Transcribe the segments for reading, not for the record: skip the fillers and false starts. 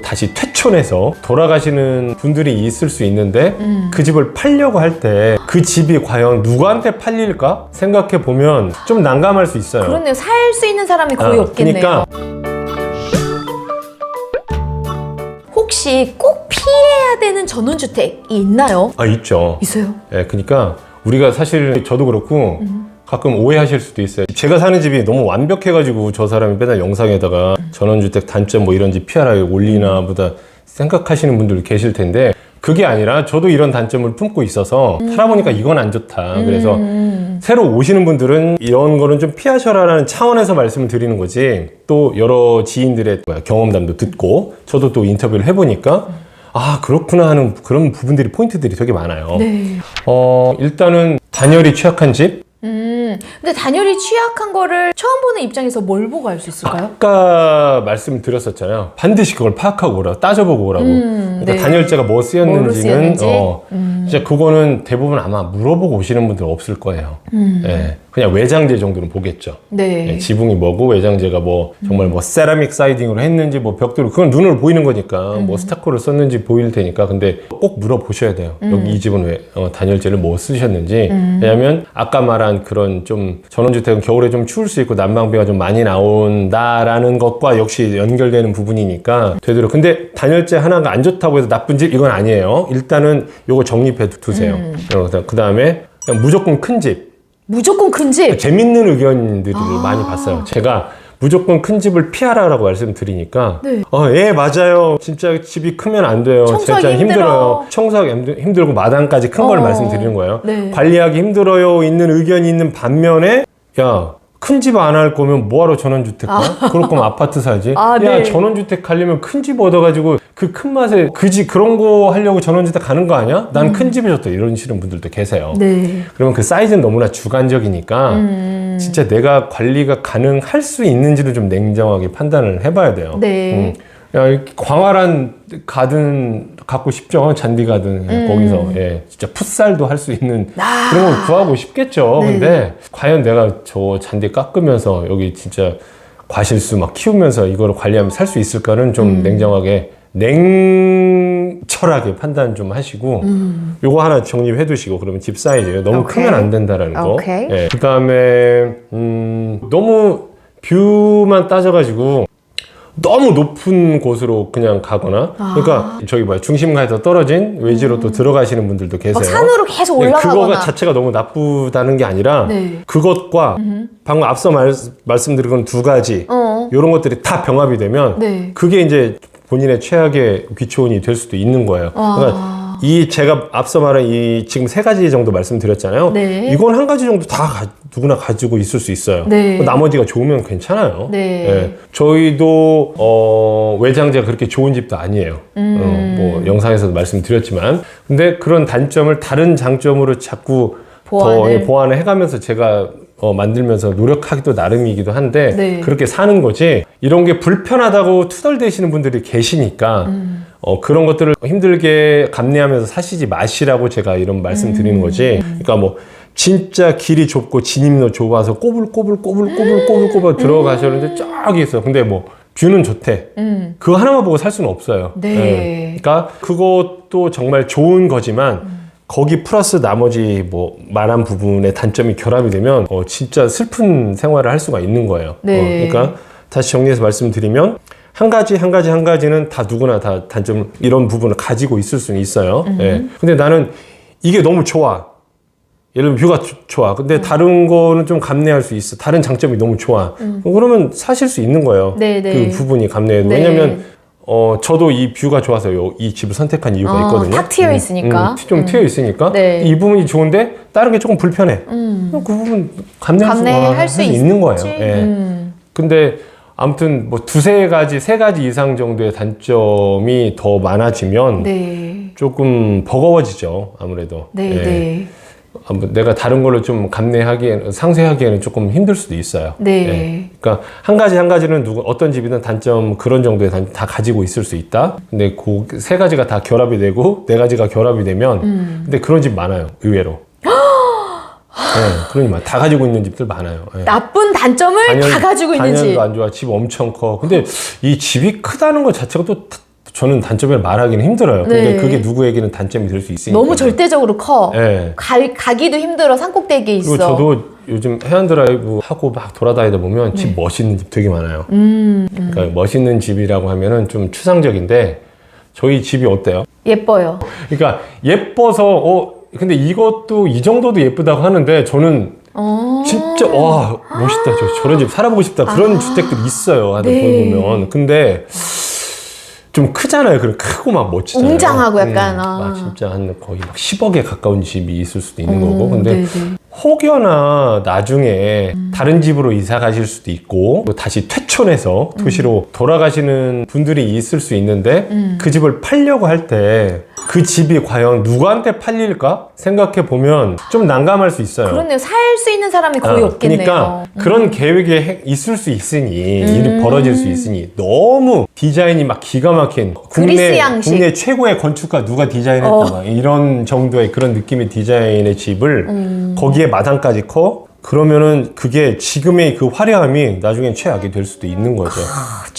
다시 퇴촌해서 돌아가시는 분들이 있을 수 있는데 그 집을 팔려고 할 때 그 집이 과연 누구한테 팔릴까 생각해 보면 좀 난감할 수 있어요. 그렇네요. 살 수 있는 사람이 거의 없겠네요. 그러니까 혹시 꼭 피해야 되는 전원주택이 있나요? 있죠. 있어요. 예, 그러니까 우리가 사실 저도 그렇고 가끔 오해하실 수도 있어요. 제가 사는 집이 너무 완벽해가지고 저 사람이 맨날 영상에다가 전원주택 단점 뭐 이런 집 피하라 올리나 보다 생각하시는 분들 계실 텐데 그게 아니라 저도 이런 단점을 품고 있어서 살아보니까 이건 안 좋다. 그래서 새로 오시는 분들은 이런 거는 좀 피하셔라라는 차원에서 말씀을 드리는 거지. 또 여러 지인들의 경험담도 듣고 저도 또 인터뷰를 해보니까 아 그렇구나 하는 그런 부분들이 포인트들이 되게 많아요. 네. 일단은 단열이 취약한 집. 근데 단열이 취약한 거를 처음 보는 입장에서 뭘 보고 알 수 있을까요? 아까 말씀드렸었잖아요. 반드시 그걸 파악하고 오라고 따져보고 오라고. 그러니까 네. 단열재가 뭐 쓰였는지는 쓰였는지? 진짜 그거는 대부분 아마 물어보고 오시는 분들 없을 거예요. 예, 그냥 외장재 정도는 보겠죠. 네. 예, 지붕이 뭐고 외장재가 뭐 정말 뭐 세라믹 사이딩으로 했는지 뭐 벽돌로 그건 눈으로 보이는 거니까 뭐 스타코를 썼는지 보일 테니까 근데 꼭 물어보셔야 돼요. 여기 이 집은 왜 단열재를 뭐 쓰셨는지. 왜냐면 아까 말한 그런 좀 전원주택은 겨울에 좀 추울 수 있고 난방비가 좀 많이 나온다라는 것과 역시 연결되는 부분이니까 되도록 근데 단열재 하나가 안 좋다고 해서 나쁜 집 이건 아니에요. 일단은 요거 정립해 두세요. 그 다음에 무조건 큰 집. 무조건 큰 집? 재밌는 의견들을 많이 봤어요. 제가 무조건 큰 집을 피하라라고 말씀드리니까 네. 예 맞아요. 진짜 집이 크면 안 돼요. 청소하기 진짜 힘들어. 청소하기 힘들고 마당까지 큰 걸 말씀드리는 거예요. 네. 관리하기 힘들어요 있는 의견이 있는 반면에 야 큰 집 안 할 거면 뭐하러 전원주택 가? 그럴 거면 아파트 사지. 야 네. 전원주택 하려면 큰 집 얻어가지고 그 큰 맛에 그런 거 하려고 전원주택 가는 거 아니야? 난 큰 집이 좋다 이러시는 분들도 계세요. 네. 그러면 그 사이즈는 너무나 주관적이니까 진짜 내가 관리가 가능할 수 있는지를 좀 냉정하게 판단을 해봐야 돼요. 네. 야, 이렇게 광활한 가든 갖고 싶죠. 잔디 가든 거기서 진짜 풋살도 할 수 있는 그런 걸 구하고 싶겠죠. 네. 근데 과연 내가 저 잔디 깎으면서 여기 진짜 과실수 막 키우면서 이거를 관리하면서 살 수 있을까는 좀 냉정하게 냉철하게 판단 좀 하시고 요거 하나 정립해 두시고 그러면 집 사이즈 너무 오케이. 크면 안 된다라는 거. 오케이. 그 다음에 너무 뷰만 따져가지고 너무 높은 곳으로 그냥 가거나 그러니까 저기 뭐야 중심가에서 떨어진 외지로 또 들어가시는 분들도 계세요. 막 산으로 계속 네, 올라가거나. 그거가 자체가 너무 나쁘다는 게 아니라 네. 그것과 방금 앞서 말씀드린 건 두 가지 이런 것들이 다 병합이 되면 네. 그게 이제 본인의 최악의 귀초원이 될 수도 있는 거예요. 그러니까 이 제가 앞서 말한 이 지금 세 가지 정도 말씀드렸잖아요. 네. 이건 한 가지 정도 다 누구나 가지고 있을 수 있어요. 네. 나머지가 좋으면 괜찮아요. 네. 예. 저희도 외장재가 그렇게 좋은 집도 아니에요. 뭐 영상에서도 말씀드렸지만 근데 그런 단점을 다른 장점으로 자꾸 보완을 해가면서 제가 만들면서 노력하기도 나름이기도 한데 네. 그렇게 사는 거지 이런 게 불편하다고 투덜대시는 분들이 계시니까 그런 것들을 힘들게 감내하면서 사시지 마시라고 제가 이런 말씀 드리는 거지. 그러니까 뭐 진짜 길이 좁고 진입로 좁아서 꼬불꼬불 들어가셨는데 저기 있어. 근데 뭐 뷰는 좋대. 그거 하나만 보고 살 수는 없어요. 네. 그러니까 그것도 정말 좋은 거지만 거기 플러스 나머지 뭐 말한 부분의 단점이 결합이 되면 진짜 슬픈 생활을 할 수가 있는 거예요. 네. 그러니까 다시 정리해서 말씀드리면 한 가지는 다 누구나 다 단점 이런 부분을 가지고 있을 수는 있어요. 근데 나는 이게 너무 좋아. 예를 들면 뷰가 좋아. 근데 다른 거는 좀 감내할 수 있어. 다른 장점이 너무 좋아. 그러면 사실 수 있는 거예요. 네, 네. 그 부분이 감내해도. 네. 왜냐면 저도 이 뷰가 좋아서 이 집을 선택한 이유가 있거든요. 탁 트여 있으니까. 좀 트여 있으니까. 네. 이 부분이 좋은데 다른 게 조금 불편해. 그 부분 감내할 수 있는 거예요. 근데 아무튼 뭐 세 가지 이상 정도의 단점이 더 많아지면 네. 조금 버거워지죠. 아무래도. 네. 네. 내가 다른 걸로 좀 상쇄하기에는 조금 힘들 수도 있어요. 네. 그러니까 한 가지는 어떤 집이든 단점 그런 정도의 다 가지고 있을 수 있다. 근데 그 세 가지가 다 결합이 되고 네 가지가 결합이 되면 근데 그런 집 많아요. 의외로. 그러니 다 가지고 있는 집들 많아요. 나쁜 단점을 다 가지고 있는 집. 단열도 안 좋아. 집 엄청 커. 근데 이 집이 크다는 것 자체가 또 저는 단점을 말하기는 힘들어요. 근데 네. 그게 누구에게는 단점이 될 수 있으니까. 너무 절대적으로 커. 네. 가기도 힘들어. 산꼭대기에 있어. 그리고 저도 요즘 해안드라이브 하고 막 돌아다니다 보면 집 멋있는 집 되게 많아요. 그러니까 멋있는 집이라고 하면은 좀 추상적인데 저희 집이 어때요? 예뻐요. 그러니까 예뻐서 근데 이것도 이 정도도 예쁘다고 하는데 저는 진짜 와 멋있다 저런 집 살아보고 싶다 그런 주택들이 있어요. 하다 네. 보면 근데 좀 크잖아요. 그리고 크고 막 멋지잖아요. 웅장하고 약간 진짜 한 거의 막 10억에 가까운 집이 있을 수도 있는 거고 근데 네네. 혹여나 나중에 다른 집으로 이사 가실 수도 있고 또 다시 퇴촌해서 도시로 돌아가시는 분들이 있을 수 있는데 그 집을 팔려고 할 때 그 집이 과연 누구한테 팔릴까 생각해 보면 좀 난감할 수 있어요. 그렇네요. 살 수 있는 사람이 거의 없겠네요. 그러니까 그런 계획이 있을 수 있으니 일이 벌어질 수 있으니 너무 디자인이 막 기가 막힌 그리스 양식. 국내 최고의 건축가 누가 디자인했다 막 이런 정도의 그런 느낌의 디자인의 집을 거기에 마당까지 커 그러면은 그게 지금의 그 화려함이 나중엔 최악이 될 수도 있는 거죠.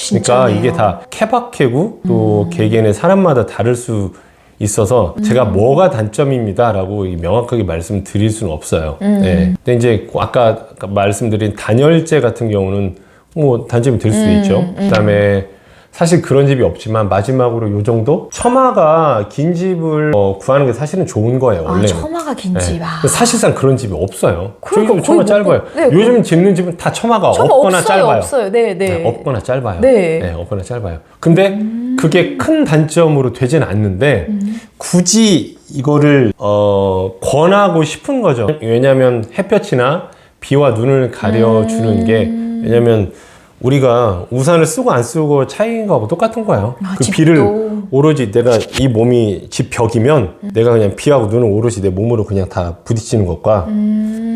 그러니까 이게 다 케바케고 또 개개인의 사람마다 다를 수 있어서 제가 뭐가 단점입니다라고 명확하게 말씀드릴 수는 없어요. 네. 근데 이제 아까 말씀드린 단열재 같은 경우는 뭐 단점이 될 수도 있죠. 그다음에 사실 그런 집이 없지만 마지막으로 요 정도 처마가 긴 집을 구하는 게 사실은 좋은 거예요. 원래. 처마가 긴 집. 사실상 그런 집이 없어요. 그러니까 저희 처마 거의 짧아요. 네, 요즘 짓는 집은 다 처마가 처마 없거나 없어요, 짧아요. 없어요. 네. 없거나 짧아요. 네. 없거나 짧아요. 근데 그게 큰 단점으로 되진 않는데 굳이 이거를 권하고 싶은 거죠. 왜냐하면 햇볕이나 비와 눈을 가려주는 게 왜냐면 우리가 우산을 쓰고 안 쓰고 차이인 거하고 똑같은 거예요. 그 집도. 비를 오로지 내가 이 몸이 집 벽이면 내가 그냥 비하고 눈을 오로지 내 몸으로 그냥 다 부딪히는 것과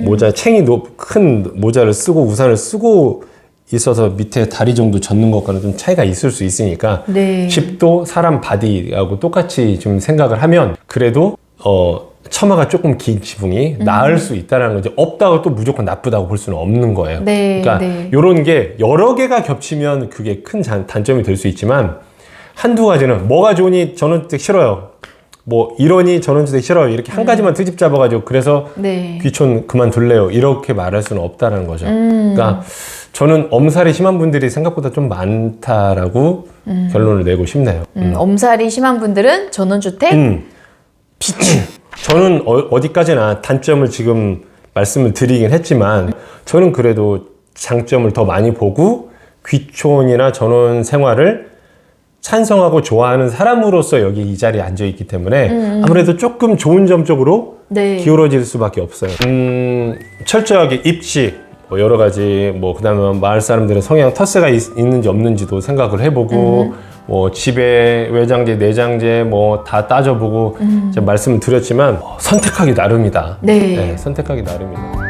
모자 챙이 큰 모자를 쓰고 우산을 쓰고 있어서 밑에 다리 정도 젖는 것과는 좀 차이가 있을 수 있으니까 네. 집도 사람 바디하고 똑같이 좀 생각을 하면 그래도 처마가 조금 긴 지붕이 나을 수 있다는 거죠. 없다고 또 무조건 나쁘다고 볼 수는 없는 거예요. 네, 그러니까 네. 이런 게 여러 개가 겹치면 그게 큰 단점이 될 수 있지만 한두 가지는 뭐가 좋으니 전원주택 싫어요. 뭐 이러니 전원주택 싫어요. 이렇게 한 가지만 트집 잡아가지고 그래서 네. 귀촌 그만둘래요. 이렇게 말할 수는 없다는 거죠. 그러니까 저는 엄살이 심한 분들이 생각보다 좀 많다라고 결론을 내고 싶네요. 엄살이 심한 분들은 전원주택 비추. 저는 어디까지나 단점을 지금 말씀을 드리긴 했지만 저는 그래도 장점을 더 많이 보고 귀촌이나 전원 생활을 찬성하고 좋아하는 사람으로서 여기 이 자리에 앉아 있기 때문에 아무래도 조금 좋은 점 쪽으로 네. 기울어질 수밖에 없어요. 철저하게 입시, 뭐 여러 가지, 뭐 그다음에 마을 사람들의 성향 터세가 있는지 없는지도 생각을 해보고, 뭐 집에 외장재, 내장재 뭐 다 따져보고 제가 말씀을 드렸지만 선택하기 나름이다. 네. 선택하기 나름이다.